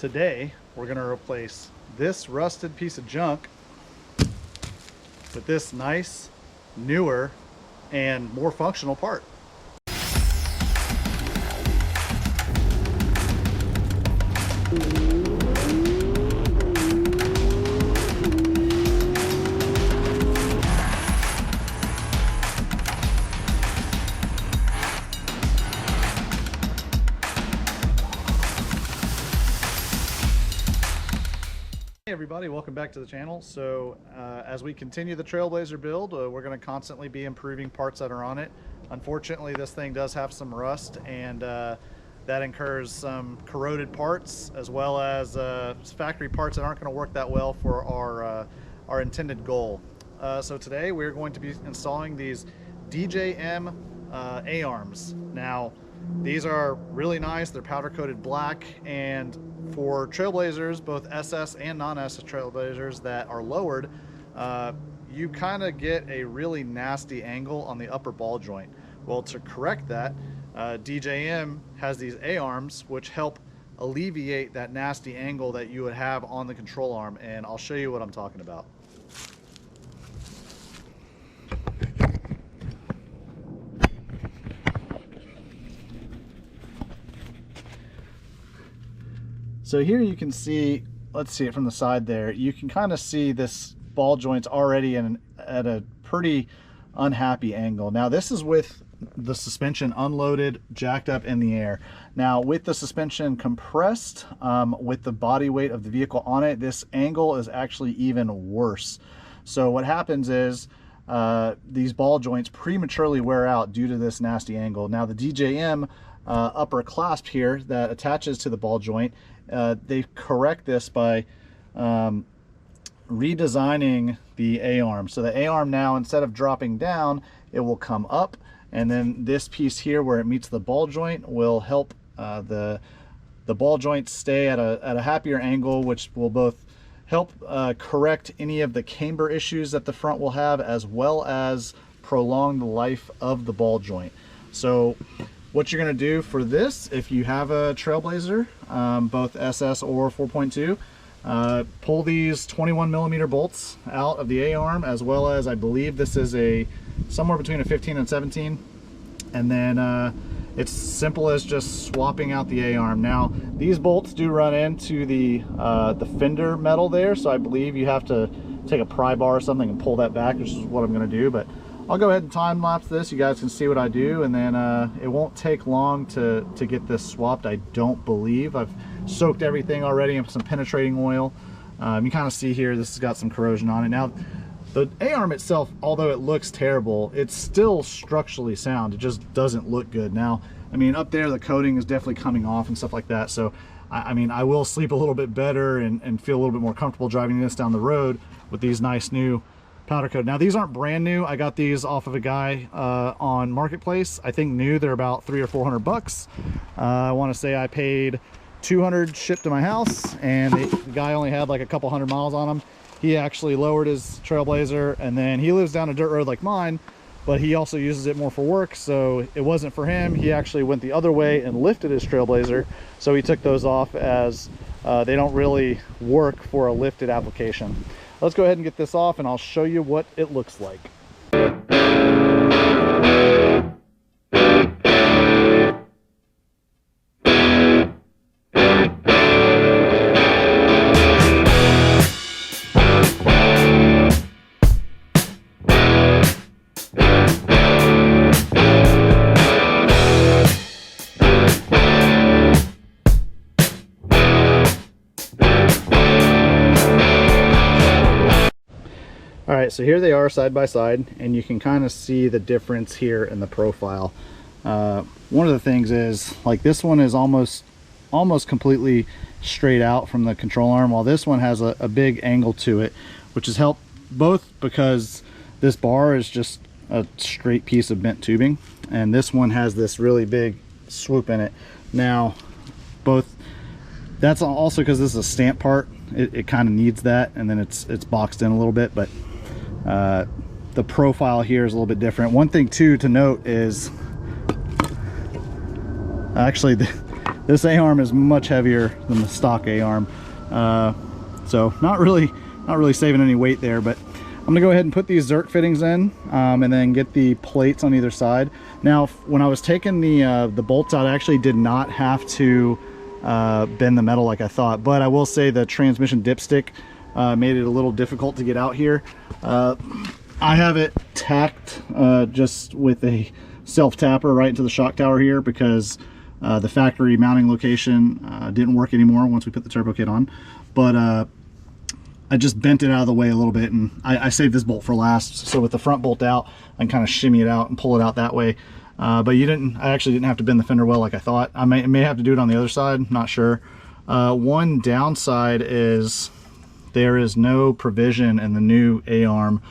Today, we're gonna replace this rusted piece of junk with this nice, newer, and more functional part. Hey everybody, welcome back to the channel. So as we continue the Trailblazer build, we're going to constantly be improving parts that are on it. Unfortunately, this thing does have some rust, and that incurs some corroded parts as well as factory parts that aren't going to work that well for our intended goal. So today we're going to be installing these DJM A-arms. Now these are really nice. They're powder coated black, and for Trailblazers, both SS and non-SS Trailblazers that are lowered, you kind of get a really nasty angle on the upper ball joint. Well, to correct that, DJM has these A-arms which help alleviate that nasty angle that you would have on the control arm, and I'll show you what I'm talking about. So here you can see, let's see it from the side there, you can kind of see this ball joint's already at a pretty unhappy angle. Now this is with the suspension unloaded, jacked up in the air. Now with the suspension compressed, with the body weight of the vehicle on it, this angle is actually even worse. So what happens is these ball joints prematurely wear out due to this nasty angle. Now the DJM upper clasp here that attaches to the ball joint, they correct this by redesigning the A-arm. So the A-arm now, instead of dropping down, it will come up, and then this piece here where it meets the ball joint will help the ball joint stay at a happier angle, which will both help correct any of the camber issues that the front will have, as well as prolong the life of the ball joint. So what you're going to do for this, if you have a Trailblazer, both SS or 4.2, pull these 21mm bolts out of the A-arm, as well as, I believe this is somewhere between a 15 and 17, and then it's simple as just swapping out the A-arm. Now these bolts do run into the fender metal there, so I believe you have to take a pry bar or something and pull that back, which is what I'm going to do. But I'll go ahead and time lapse this. You guys can see what I do, and then it won't take long to get this swapped, I don't believe. I've soaked everything already in some penetrating oil. You kind of see here, this has got some corrosion on it. Now, the A-arm itself, although it looks terrible, it's still structurally sound. It just doesn't look good. Now, I mean, up there, the coating is definitely coming off and stuff like that. So, I mean, I will sleep a little bit better and feel a little bit more comfortable driving this down the road with these nice new powder coat. Now these aren't brand new. I got these off of a guy on Marketplace. I think new, they're about $300 or $400. I want to say I paid $200 shipped to my house, and the guy only had like a couple hundred miles on him. He actually lowered his Trailblazer, and then he lives down a dirt road like mine, but he also uses it more for work, so it wasn't for him. He actually went the other way and lifted his Trailblazer, so he took those off as they don't really work for a lifted application. Let's go ahead and get this off, and I'll show you what it looks like. All right, so here they are side by side, and you can kind of see the difference here in the profile. One of the things is, like, this one is almost completely straight out from the control arm, while this one has a big angle to it, which has helped both because this bar is just a straight piece of bent tubing, and this one has this really big swoop in it. Now, that's also because this is a stamp part. It kind of needs that, and then it's boxed in a little bit, but the profile here is a little bit different. One thing too to note is actually this A-arm is much heavier than the stock A-arm. So not really saving any weight there, but I'm gonna go ahead and put these Zerk fittings in, and then get the plates on either side. Now, when I was taking the bolts out, I actually did not have to bend the metal like I thought, but I will say the transmission dipstick made it a little difficult to get out here. I have it tacked just with a self tapper right into the shock tower here, because the factory mounting location didn't work anymore once we put the turbo kit on. But I just bent it out of the way a little bit, and I saved this bolt for last. So with the front bolt out, I can kind of shimmy it out and pull it out that way. But I actually didn't have to bend the fender well like I thought. I may have to do it on the other side, not sure. One downside is there is no provision in the new A-arm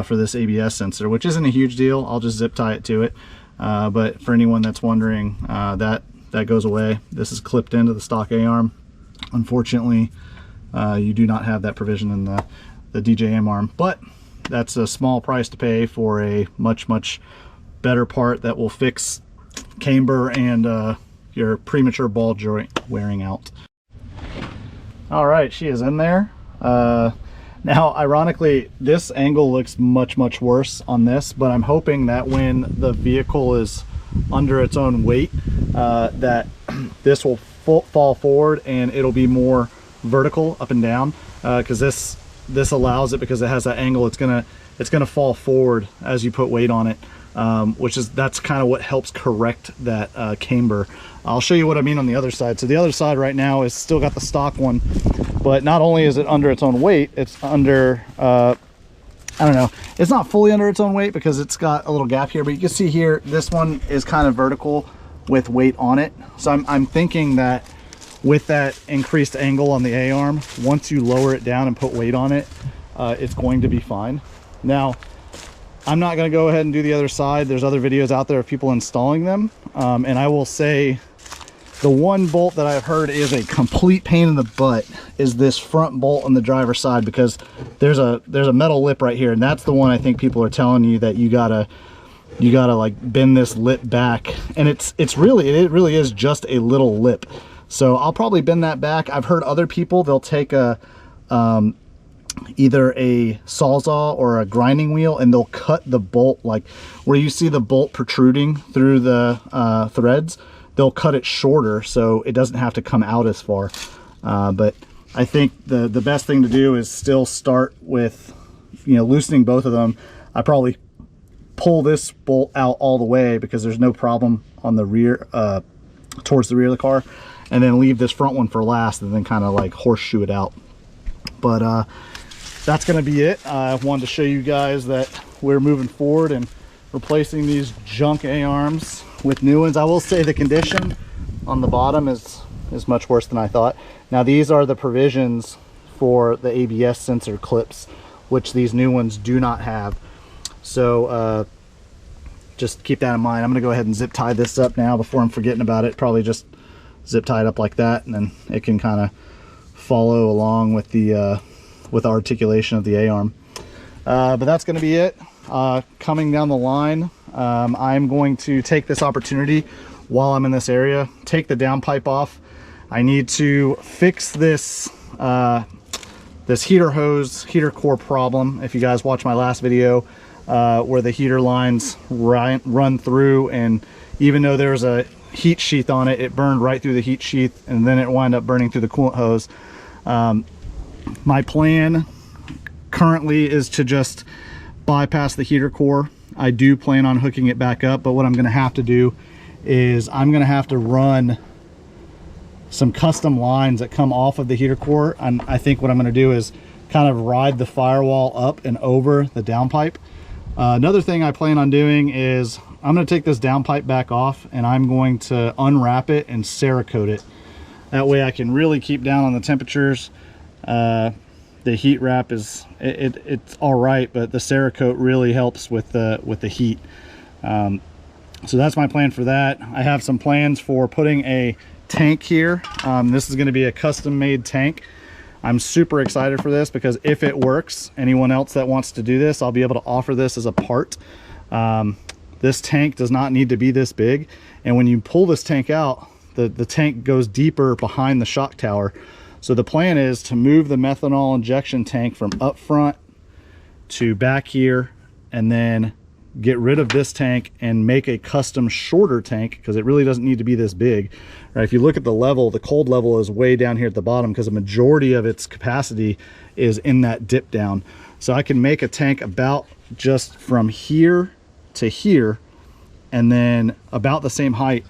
for this ABS sensor, which isn't a huge deal. I'll just zip tie it to it. But for anyone that's wondering, that goes away. This is clipped into the stock A-arm. Unfortunately, you do not have that provision in the DJM arm, but that's a small price to pay for a much better part that will fix camber and your premature ball joint wearing out. All right, she is in there. Now, ironically, this angle looks much worse on this, but I'm hoping that when the vehicle is under its own weight, that this will fall forward and it'll be more vertical up and down, because this allows it, because it has that angle. It's gonna fall forward as you put weight on it, that's kind of what helps correct that camber. I'll show you what I mean on the other side. So the other side right now is still got the stock one, but not only is it under its own weight, it's under I don't know, it's not fully under its own weight because it's got a little gap here, but you can see here this one is kind of vertical with weight on it. So I'm thinking that with that increased angle on the A-arm, once you lower it down and put weight on it, it's going to be fine. Now, I'm not going to go ahead and do the other side. There's other videos out there of people installing them, and I will say the one bolt that I've heard is a complete pain in the butt is this front bolt on the driver's side, because there's a metal lip right here, and that's the one I think people are telling you that you gotta like bend this lip back, and it really is just a little lip. So I'll probably bend that back. I've heard other people, they'll take a either a sawzall or a grinding wheel, and they'll cut the bolt, like where you see the bolt protruding through the threads, they'll cut it shorter so it doesn't have to come out as far. But I think the best thing to do is still start with, loosening both of them. I probably pull this bolt out all the way because there's no problem on the rear, towards the rear of the car, and then leave this front one for last, and then kind of like horseshoe it out. But that's going to be it. I wanted to show you guys that we're moving forward and replacing these junk A-arms with new ones. I will say the condition on the bottom is much worse than I thought. Now, these are the provisions for the ABS sensor clips, which these new ones do not have. So just keep that in mind. I'm going to go ahead and zip tie this up now before I'm forgetting about it. Probably just zip tie it up like that, and then it can kind of follow along with the articulation of the A-arm. But that's going to be it. Coming down the line, I'm going to take this opportunity while I'm in this area, take the downpipe off. I need to fix this this heater core problem. If you guys watched my last video, where the heater lines run through, and even though there's a heat sheath on it, it burned right through the heat sheath, and then it wound up burning through the coolant hose. My plan currently is to just bypass the heater core. I do plan on hooking it back up, but what I'm going to have to do is I'm going to have to run some custom lines that come off of the heater core, and I think what I'm going to do is kind of ride the firewall up and over the downpipe. Another thing I plan on doing is I'm going to take this downpipe back off, and I'm going to unwrap it and Cerakote it. That way I can really keep down on the temperatures. The heat wrap is it's all right, but the Cerakote really helps with the heat. So that's my plan for that. I have some plans for putting a tank here. This is going to be a custom made tank. I'm super excited for this because if it works, anyone else that wants to do this, I'll be able to offer this as a part. This tank does not need to be this big, and when you pull this tank out, the tank goes deeper behind the shock tower. So the plan is to move the methanol injection tank from up front to back here, and then get rid of this tank and make a custom shorter tank, because it really doesn't need to be this big. Right, if you look at the level, the cold level is way down here at the bottom because the majority of its capacity is in that dip down. So I can make a tank about just from here to here, and then about the same height,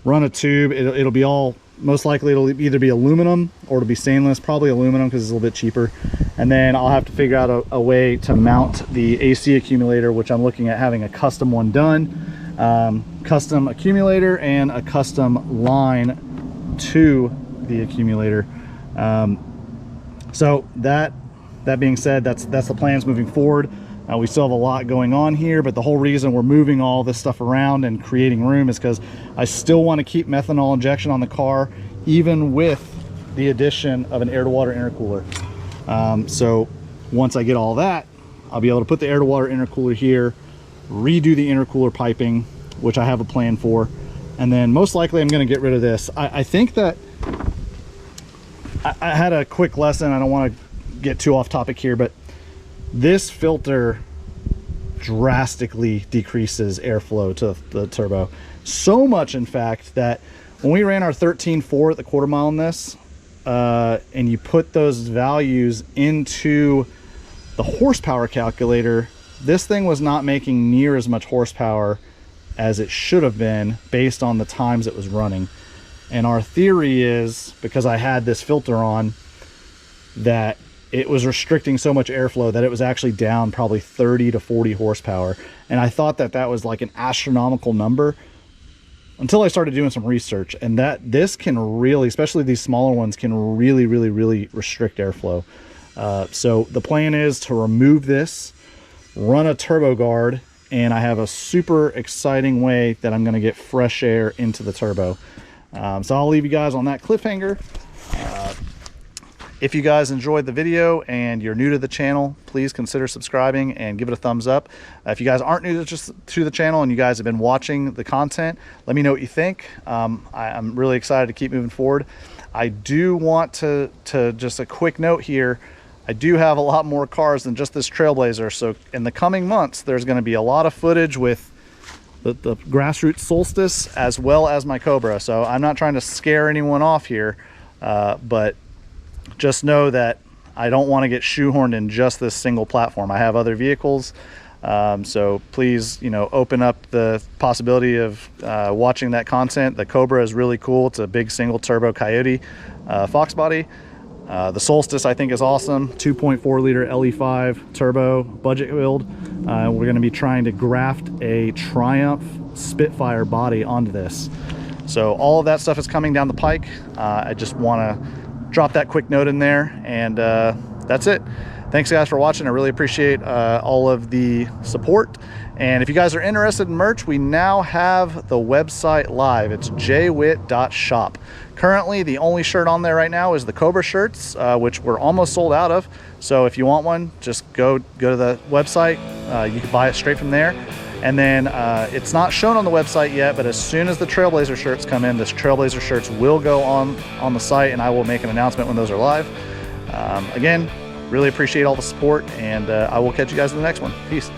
run a tube. It'll be all, most likely it'll either be aluminum or it'll be stainless, probably aluminum because it's a little bit cheaper. And then I'll have to figure out a way to mount the AC accumulator, which I'm looking at having a custom one done. Custom accumulator and a custom line to the accumulator. So that being said, that's the plans moving forward. We still have a lot going on here, but the whole reason we're moving all this stuff around and creating room is because I still want to keep methanol injection on the car, even with the addition of an air-to-water intercooler. So once I get all that, I'll be able to put the air-to-water intercooler here, redo the intercooler piping, which I have a plan for, and then most likely I'm going to get rid of this. I think that I had a quick lesson. I don't want to get too off topic here, but this filter drastically decreases airflow to the turbo. So much, in fact, that when we ran our 13.4 at the quarter mile in this, and you put those values into the horsepower calculator, this thing was not making near as much horsepower as it should have been based on the times it was running. And our theory is, because I had this filter on, that it was restricting so much airflow that it was actually down probably 30 to 40 horsepower. And I thought that that was like an astronomical number until I started doing some research, and that this can really, especially these smaller ones, can really restrict airflow. So the plan is to remove this, run a turbo guard, and I have a super exciting way that I'm going to get fresh air into the turbo. So I'll leave you guys on that cliffhanger. If you guys enjoyed the video and you're new to the channel, please consider subscribing and give it a thumbs up. If you guys aren't new to the channel and you guys have been watching the content, let me know what you think. I'm really excited to keep moving forward. I do want to just a quick note here, I do have a lot more cars than just this Trailblazer. So in the coming months, there's going to be a lot of footage with the Grassroots Solstice as well as my Cobra. So I'm not trying to scare anyone off here, but just know that I don't want to get shoehorned in just this single platform. I have other vehicles, so please, open up the possibility of watching that content. The Cobra is really cool. It's a big single turbo Coyote Fox body. The Solstice I think is awesome. 2.4 liter LE5 turbo budget build. We're going to be trying to graft a Triumph Spitfire body onto this. So all of that stuff is coming down the pike. I just want to drop that quick note in there, and that's it. Thanks guys for watching. I really appreciate all of the support. And if you guys are interested in merch, we now have the website live. It's Jwhit.shop. Currently the only shirt on there right now is the Cobra shirts, which we're almost sold out of. So if you want one, just go to the website. You can buy it straight from there. And then it's not shown on the website yet, but as soon as the Trailblazer shirts come in, this Trailblazer shirts will go on the site, and I will make an announcement when those are live. Again, really appreciate all the support, and I will catch you guys in the next one. Peace.